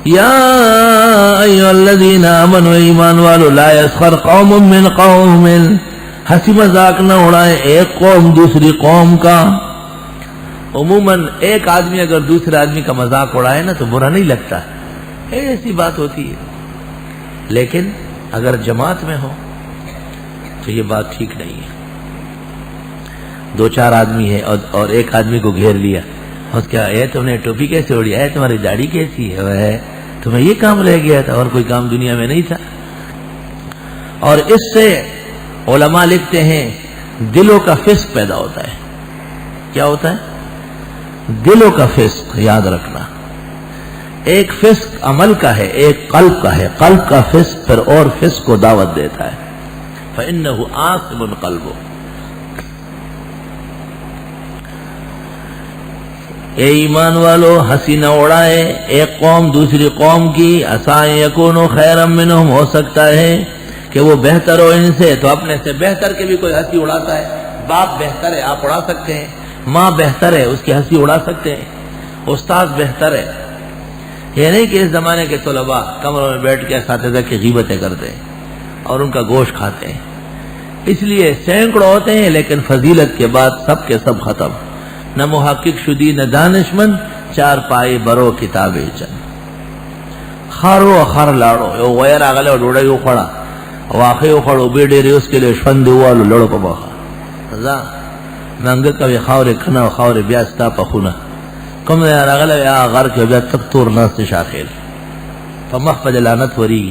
یا ایھا الذین آمنوا ایمان والو لا یسخر قوم من قوم، ہنسی مذاق نہ اڑائے ایک قوم دوسری قوم کا. عموماً ایک آدمی اگر دوسرے آدمی کا مذاق اڑائے نا تو برا نہیں لگتا، ایسی بات ہوتی ہے. لیکن اگر جماعت میں ہو تو یہ بات ٹھیک نہیں ہے. دو چار آدمی ہے اور ایک آدمی کو گھیر لیا، اس کیا اے تم نے ٹوپی کیسے اوڑی، اے تمہاری داڑھی کیسی ہے، تمہیں یہ کام رہ گیا تھا اور کوئی کام دنیا میں نہیں تھا. اور اس سے علماء لکھتے ہیں دلوں کا فسق پیدا ہوتا ہے. کیا ہوتا ہے؟ دلوں کا فسق. یاد رکھنا، ایک فسق عمل کا ہے، ایک قلب کا ہے. قلب کا فسق پھر اور فسق کو دعوت دیتا ہے. فَإِنَّهُ عَاصِمٌ قَلْبُهُ. اے ایمان والو ہنسی نہ اڑائے ایک قوم دوسری قوم کی. عَسَىٰ يَكُونُوا خَيْرًا مِّنْهُمْ، ہو سکتا ہے کہ وہ بہتر ہو ان سے. تو اپنے سے بہتر کے بھی کوئی ہنسی اڑاتا ہے. باپ بہتر ہے آپ اڑا سکتے ہیں، ماں بہتر ہے اس کی ہنسی اڑا سکتے ہیں، استاد بہتر ہے. یہ نہیں کہ اس زمانے کے طلباء کمروں میں بیٹھ کے اساتذہ کی غیبتیں کرتے ہیں اور ان کا گوشت کھاتے ہیں. اس لیے سینکڑوں ہوتے ہیں لیکن فضیلت کے بعد سب کے سب ختم. نہ محقق شدی نہ دانشمند، چار پائے برو کتاب چند. خارو خر لاڑو یو غیر اگلے ڈوڑے یو کھڑا واقعی کھڑو بیڈے ری اس کے لیے شند والو لڑو کو بخا ذا ننگ کبھی خاورے کھنا خاورے بیاستا پخونا کم یار اگلے یا غر کے بیا تک تور ناس شاخیل فمخ پد لعنت وری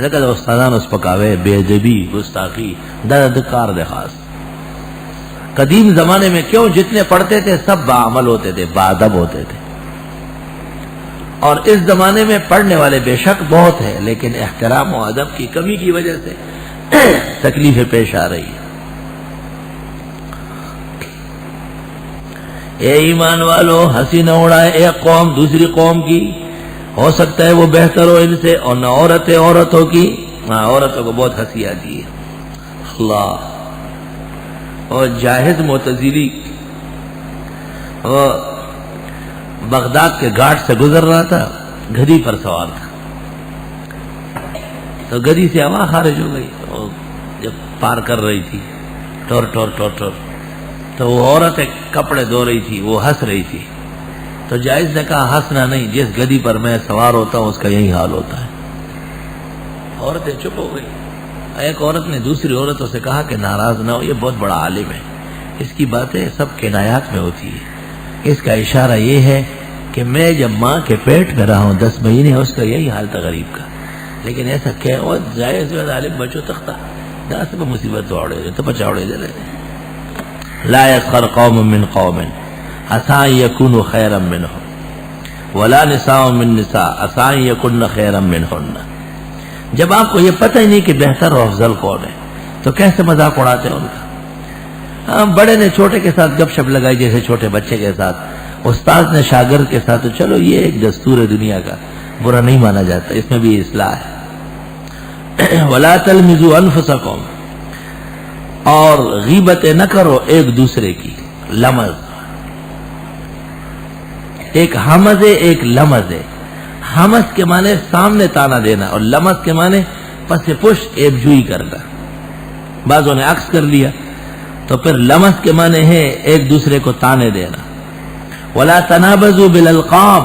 ذکر استادان اس پکاوے بے ادبی گستاخی درد کار دے خاص. قدیم زمانے میں کیوں جتنے پڑھتے تھے سب باعمل ہوتے تھے، باادب ہوتے تھے. اور اس زمانے میں پڑھنے والے بے شک بہت ہیں لیکن احترام و ادب کی کمی کی وجہ سے تکلیفیں پیش آ رہی ہیں. اے ایمان والو ہنسی نہ اڑائے ایک قوم دوسری قوم کی. ہو سکتا ہے وہ بہتر ہو ان سے. اور نہ عورتیں عورتوں کی، عورتوں کو بہت ہنسی آتی ہے. اللہ. اور جاہز معتزلی اور بغداد کے گھاٹ سے گزر رہا تھا، گدھی پر سوار تھا، تو گدھی سے ہوا خارج ہو گئی. اور جب پار کر رہی تھی ٹور ٹور ٹور ٹور تو وہ عورت کپڑے دھو رہی تھی، وہ ہنس رہی تھی. تو جائز نے کہا ہنسنا نہیں، جس گدھی پر میں سوار ہوتا ہوں اس کا یہی حال ہوتا ہے. عورتیں چپ ہو گئی. ایک عورت نے دوسری عورتوں سے کہا کہ ناراض نہ ہو، یہ بہت بڑا عالم ہے، اس کی باتیں سب کنایات میں ہوتی ہے. اس کا اشارہ یہ ہے کہ میں جب ماں کے پیٹ میں رہا ہوں 10 مہینے اس کا یہی حال تھا غریب کا. لیکن ایسا کیا ہوا جائز عالم بچوں تختہ دس پہ مصیبت دوڑے تو بچاوڑے دے رہے. لا يسخر قوم من قوم عسى ان يكونوا خيرا منهم ولا نساء من نساء عسى ان يكن خيرا منهن. جب آپ کو یہ پتہ ہی نہیں کہ بہتر اور افضل کون ہے تو کیسے مذاق اڑاتے ہیں ان کا. بڑے نے چھوٹے کے ساتھ گپ شپ لگائی جیسے چھوٹے بچے کے ساتھ، استاد نے شاگرد کے ساتھ، تو چلو یہ ایک دستور ہے دنیا کا، برا نہیں مانا جاتا، اس میں بھی اصلاح ہے. ولا تلمزوا انفسکم، اور غیبتیں نہ کرو ایک دوسرے کی. لمز ایک حمز ہے ایک لمز ہے. حمز کے معنی سامنے تانا دینا اور لمز کے معنی پس پشت ایب جوئی کرنا. بعضوں نے عکس کر لیا تو پھر لمز کے معنی ہے ایک دوسرے کو تانے دینا. ولا تنابزوا بالالقاب،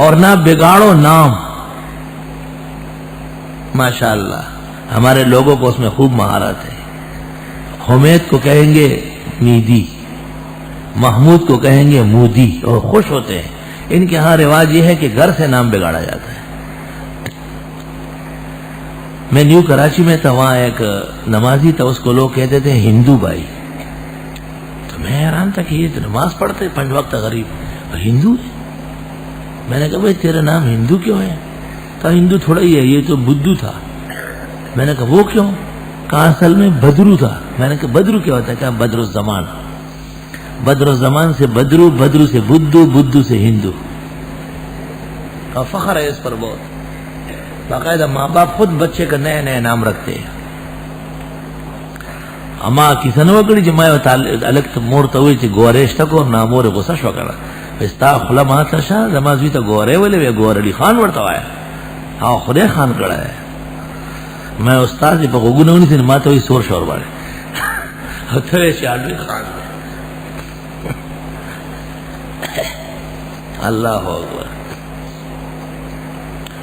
اور نہ بگاڑو نام. ماشاءاللہ ہمارے لوگوں کو اس میں خوب مہارت ہے. حمید کو کہیں گے میدی، محمود کو کہیں گے مودی، اور خوش ہوتے ہیں. ان کے ہاں رواج یہ ہے کہ گھر سے نام بگاڑا جاتا ہے. میں نیو کراچی میں تھا، وہاں ایک نمازی تھا، اس کو لوگ کہتے تھے ہندو بھائی. تو میں حیران تھا کہ یہ تو نماز پڑھتے 5 وقت غریب ہندو ہے. میں نے کہا بھائی تیرا نام ہندو کیوں ہے؟ کہا ہندو تھوڑا ہی ہے، یہ تو بدھو تھا. میں نے کہا وہ کیوں؟ کہا اصل میں بدرو تھا. میں نے کہا بدرو کیا ہوتا ہے؟ کہا بدر الزمان. بدر الزمان سے بدرو، بدرو سے بدھو، بدھو سے ہندو. فخر ہے اس پر بہت. باقاعدہ ماں باپ خود بچے کا نئے نئے نام رکھتے ہیں. اما کسنو کړي چې ما الګ ته مور ته وایي چې ګوریش تکو نامور غوسه شو کړه پستا خلا ماتا شاہ زمازوی تا گورے ولے وی گور علی خان ورطا آیا ہاں خدای خان کڑا ہے میں استاد جی پا غگو نونی تھی ماتا ہوئی سور شور بارے توی شاہدوی خان اللہ اکبر.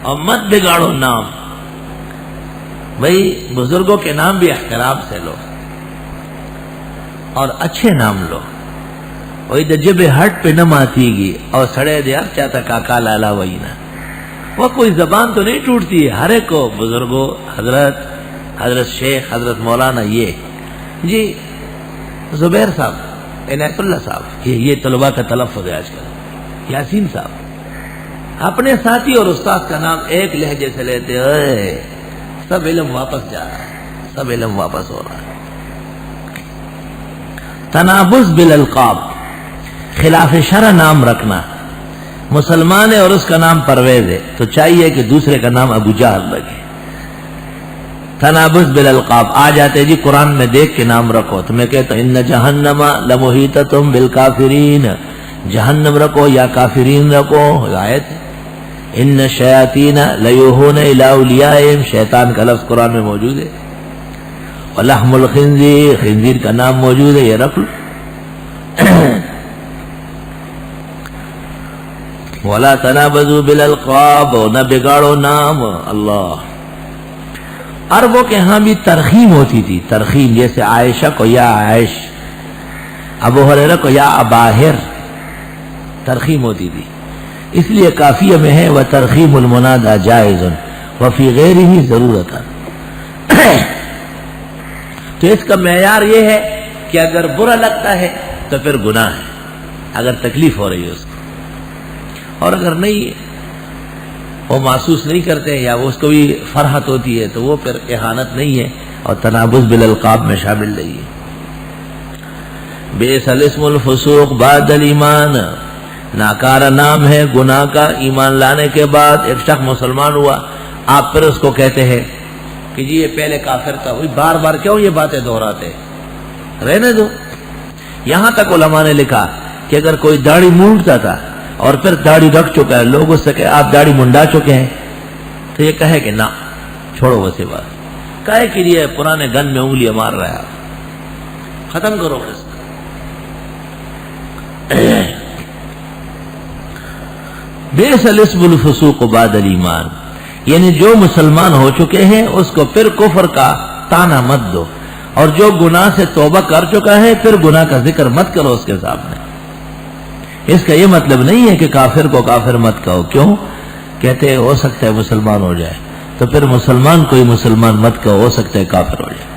اور مت بگاڑو نام، بھئی بزرگوں کے نام بھی احترام سے لو اور اچھے نام لو. وہی دا جب ہٹ پہ نہ ماتی گی اور سڑے دے اب چاہتا کاکا لالا وہی نا، وہ کوئی زبان تو نہیں ٹوٹتی ہے. ہر ایک کو بزرگوں، حضرت شیخ، حضرت مولانا، یہ جی زبیر صاحب، عنایت اللہ صاحب، یہ طلباء کا تلفظ ہے آج کل. یاسین صاحب، اپنے ساتھی اور استاد کا نام ایک لہجے سے لیتے ہوئے سب علم واپس جا رہا ہے، سب علم واپس ہو رہا ہے. تنابز بالالقاب، خلاف شرع نام رکھنا. مسلمان ہے اور اس کا نام پرویز ہے تو چاہیے کہ دوسرے کا نام ابو جہل رکھے. تنابز بالالقاب آ جاتے جی قرآن میں دیکھ کے نام رکھو تو میں کہتا ہوں ان جہنم لمحیطۃ بالکافرین، جہنم رکھو یا کافرین رکھو. آیت ان الشیاطین لیوحون الی اولیائہم، شیطان کا لفظ قرآن میں موجود ہے. ولحم الخنزیر، خنزیر کا نام موجود ہے، یہ رکھ لو. ولا تنابزوا بالالقاب، نہ بگاڑو نام. اللہ. عربوں کے ہاں بھی ترخیم ہوتی تھی، ترخیم، جیسے عائشہ کو یا عائش، ابو ہریرہ کو یا اباہر، ترخیم ہوتی تھی. اس لیے کافیہ میں ہے وترخیم المنادى جائز وفی غیرہ ضرورت. تو اس کا معیار یہ ہے کہ اگر برا لگتا ہے تو پھر گناہ ہے، اگر تکلیف ہو رہی ہے اس کو، اور اگر نہیں وہ محسوس نہیں کرتے یا اس کو بھی فرحت ہوتی ہے تو وہ پھر اہانت نہیں ہے اور تنابز بالالقاب میں شامل نہیں ہے. بئس الاسم الفسوق بعد الایمان، ناکارہ نام ہے گناہ کا ایمان لانے کے بعد. ایک شخص مسلمان ہوا، آپ پھر اس کو کہتے ہیں کہ جی یہ پہلے کافر تھا. وہی بار بار کیوں یہ باتیں دہراتے، رہنے دو. یہاں تک علماء نے لکھا کہ اگر کوئی داڑھی مونڈتا تھا اور پھر داڑھی رکھ چکا ہے، لوگ اس سے کہ آپ داڑھی منڈا چکے ہیں، تو یہ کہے کہ نہ چھوڑو ویسے بات. کہے کہ یہ پرانے گن میں انگلیاں مار رہا ہے، ختم کرو اس کو. بئس الاسم الفسوق بعد الایمان، یعنی جو مسلمان ہو چکے ہیں اس کو پھر کفر کا تانا مت دو، اور جو گناہ سے توبہ کر چکا ہے پھر گناہ کا ذکر مت کرو اس کے سامنے. اس کا یہ مطلب نہیں ہے کہ کافر کو کافر مت کہو. کیوں کہتے ہو سکتا ہے مسلمان ہو جائے، تو پھر مسلمان کوئی مسلمان مت کہو، ہو سکتا ہے کافر ہو جائے.